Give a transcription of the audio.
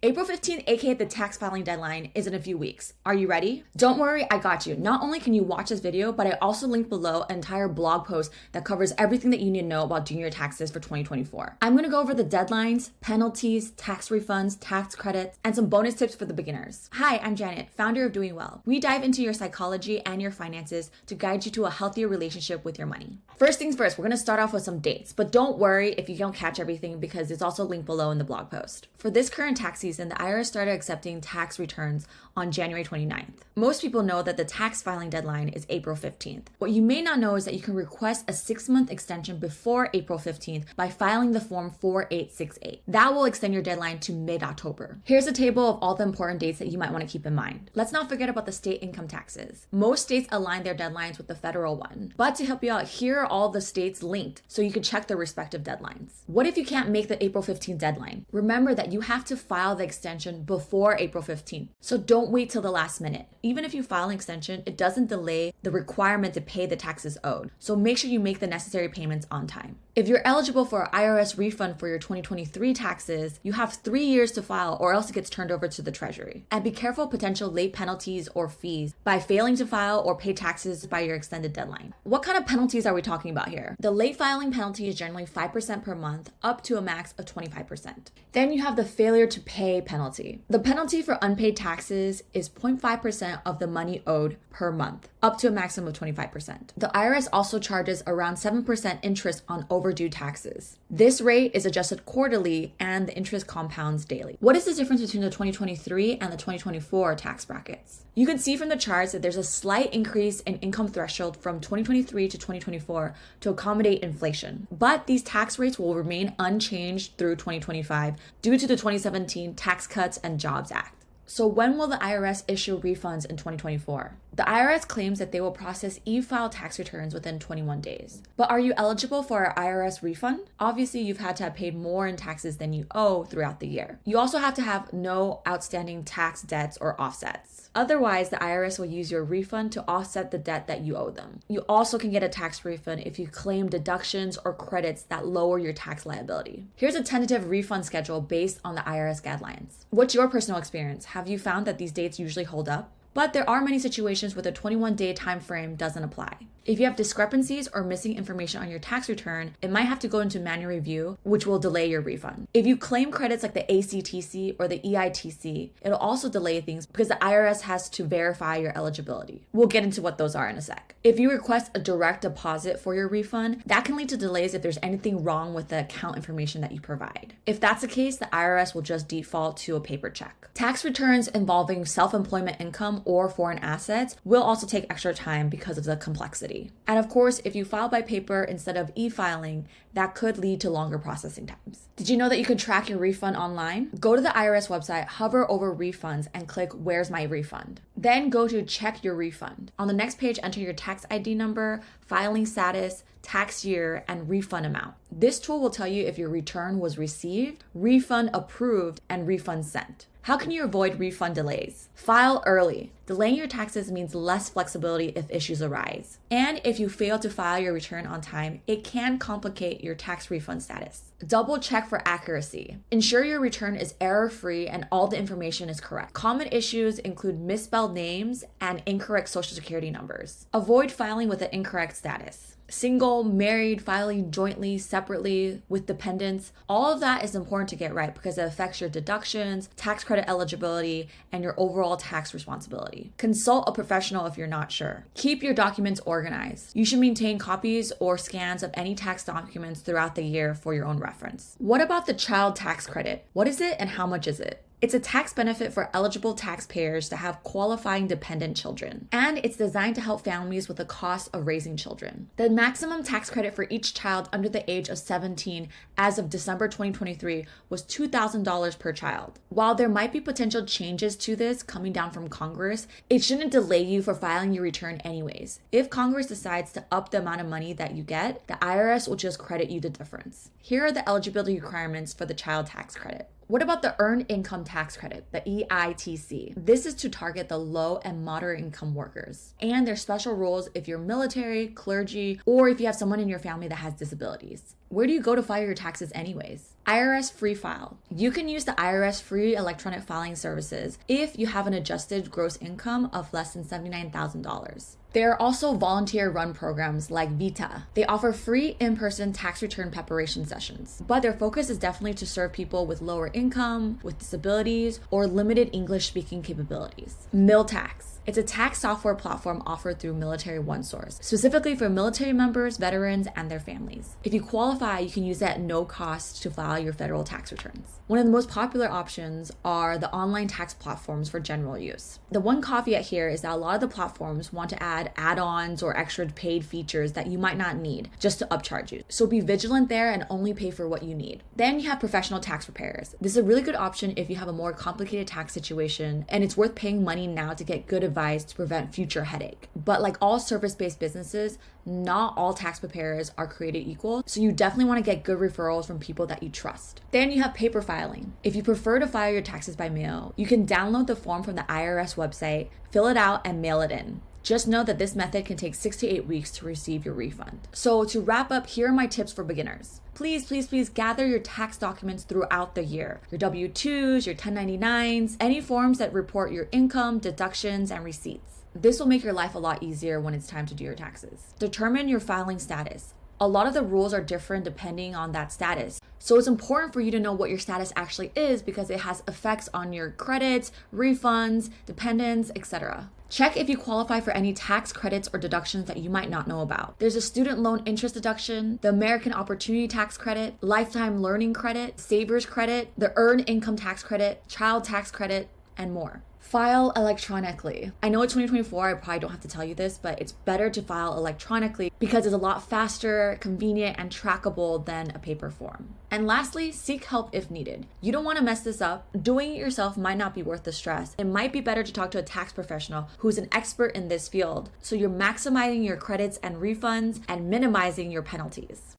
April 15th, aka the tax filing deadline, is in a few weeks. Are you ready? Don't worry, I got you. Not only can you watch this video, but I also link below an entire blog post that covers everything that you need to know about doing your taxes for 2024. I'm going to go over the deadlines, penalties, tax refunds, tax credits, and some bonus tips for the beginners. Hi, I'm Janet, founder of Doing Well. We dive into your psychology and your finances to guide you to a healthier relationship with your money. First things first, we're going to start off with some dates, but don't worry if you don't catch everything because it's also linked below in the blog post. For this current tax season, the IRS started accepting tax returns on January 29th. Most people know that the tax filing deadline is April 15th. What you may not know is that you can request a 6-month extension before April 15th by filing the form 4868. That will extend your deadline to mid-October. Here's a table of all the important dates that you might want to keep in mind. Let's not forget about the state income taxes. Most states align their deadlines with the federal one. But to help you out, here are all the states linked so you can check their respective deadlines. What if you can't make the April 15th deadline? Remember that you have to file the extension before April 15th. So don't wait till the last minute. Even if you file an extension, it doesn't delay the requirement to pay the taxes owed. So make sure you make the necessary payments on time. If you're eligible for an IRS refund for your 2023 taxes, you have 3 years to file or else it gets turned over to the Treasury. And be careful of potential late penalties or fees by failing to file or pay taxes by your extended deadline. What kind of penalties are we talking about here? The late filing penalty is generally 5% per month, up to a max of 25%. Then you have the failure to pay penalty. The penalty for unpaid taxes is 0.5% of the money owed per month, up to a maximum of 25%. The IRS also charges around 7% interest on overdue taxes. This rate is adjusted quarterly and the interest compounds daily. What is the difference between the 2023 and the 2024 tax brackets? You can see from the charts that there's a slight increase in income threshold from 2023 to 2024 to accommodate inflation. But these tax rates will remain unchanged through 2025 due to the 2017 Tax Cuts and Jobs Act. So when will the IRS issue refunds in 2024? The IRS claims that they will process e-file tax returns within 21 days. But are you eligible for an IRS refund? Obviously, you've had to have paid more in taxes than you owe throughout the year. You also have to have no outstanding tax debts or offsets. Otherwise, the IRS will use your refund to offset the debt that you owe them. You also can get a tax refund if you claim deductions or credits that lower your tax liability. Here's a tentative refund schedule based on the IRS guidelines. What's your personal experience? Have you found that these dates usually hold up? But there are many situations where the 21-day time frame doesn't apply. If you have discrepancies or missing information on your tax return, it might have to go into manual review, which will delay your refund. If you claim credits like the ACTC or the EITC, it'll also delay things because the IRS has to verify your eligibility. We'll get into what those are in a sec. If you request a direct deposit for your refund, that can lead to delays if there's anything wrong with the account information that you provide. If that's the case, the IRS will just default to a paper check. Tax returns involving self-employment income or foreign assets will also take extra time because of the complexity. And of course, if you file by paper instead of e-filing, that could lead to longer processing times. Did you know that you can track your refund online? Go to the IRS website, hover over refunds, and click Where's My Refund? Then go to Check Your Refund. On the next page, enter your tax ID number, filing status, tax year, and refund amount. This tool will tell you if your return was received, refund approved, and refund sent. How can you avoid refund delays? File early. Delaying your taxes means less flexibility if issues arise. And if you fail to file your return on time, it can complicate your tax refund status. Double check for accuracy. Ensure your return is error-free and all the information is correct. Common issues include misspelled names and incorrect social security numbers. Avoid filing with an incorrect status. Single, married, filing jointly, separately, with dependents. All of that is important to get right because it affects your deductions, tax credit eligibility, and your overall tax responsibility. Consult a professional if you're not sure. Keep your documents organized. You should maintain copies or scans of any tax documents throughout the year for your own reference. What about the child tax credit? What is it and how much is it? It's a tax benefit for eligible taxpayers to have qualifying dependent children, and it's designed to help families with the cost of raising children. The maximum tax credit for each child under the age of 17 as of December 2023 was $2,000 per child. While there might be potential changes to this coming down from Congress, it shouldn't delay you for filing your return anyways. If Congress decides to up the amount of money that you get, the IRS will just credit you the difference. Here are the eligibility requirements for the child tax credit. What about the Earned Income Tax Credit, the EITC? This is to target the low and moderate income workers. And there's special rules if you're military, clergy, or if you have someone in your family that has disabilities. Where do you go to file your taxes anyways? IRS Free File. You can use the IRS free electronic filing services if you have an adjusted gross income of less than $79,000. There are also volunteer-run programs like VITA. They offer free in-person tax return preparation sessions, but their focus is definitely to serve people with lower income, with disabilities, or limited English-speaking capabilities. MilTax. It's a tax software platform offered through Military OneSource, specifically for military members, veterans, and their families. If you qualify, you can use it at no cost to file your federal tax returns. One of the most popular options are the online tax platforms for general use. The one caveat here is that a lot of the platforms want to add add-ons or extra paid features that you might not need just to upcharge you. So be vigilant there and only pay for what you need. Then you have professional tax preparers. This is a really good option if you have a more complicated tax situation, and it's worth paying money now to get good advice to prevent future headache. But like all service-based businesses, not all tax preparers are created equal, so you definitely want to get good referrals from people that you trust. Then you have paper filing. If you prefer to file your taxes by mail, you can download the form from the IRS website, fill it out, and mail it in. Just know that this method can take 6 to 8 weeks to receive your refund. So to wrap up, here are my tips for beginners. Please gather your tax documents throughout the year. Your W-2s, your 1099s, any forms that report your income, deductions, and receipts. This will make your life a lot easier when it's time to do your taxes. Determine your filing status. A lot of the rules are different depending on that status. So it's important for you to know what your status actually is because it has effects on your credits, refunds, dependents, etc. Check if you qualify for any tax credits or deductions that you might not know about. There's a student loan interest deduction, the American Opportunity Tax Credit, Lifetime Learning Credit, Savers Credit, the Earned Income Tax Credit, Child Tax Credit, and more. File electronically. I know it's 2024, I probably don't have to tell you this, but it's better to file electronically because it's a lot faster, convenient, and trackable than a paper form. And lastly, seek help if needed. You don't want to mess this up. Doing it yourself might not be worth the stress. It might be better to talk to a tax professional who's an expert in this field, so you're maximizing your credits and refunds and minimizing your penalties.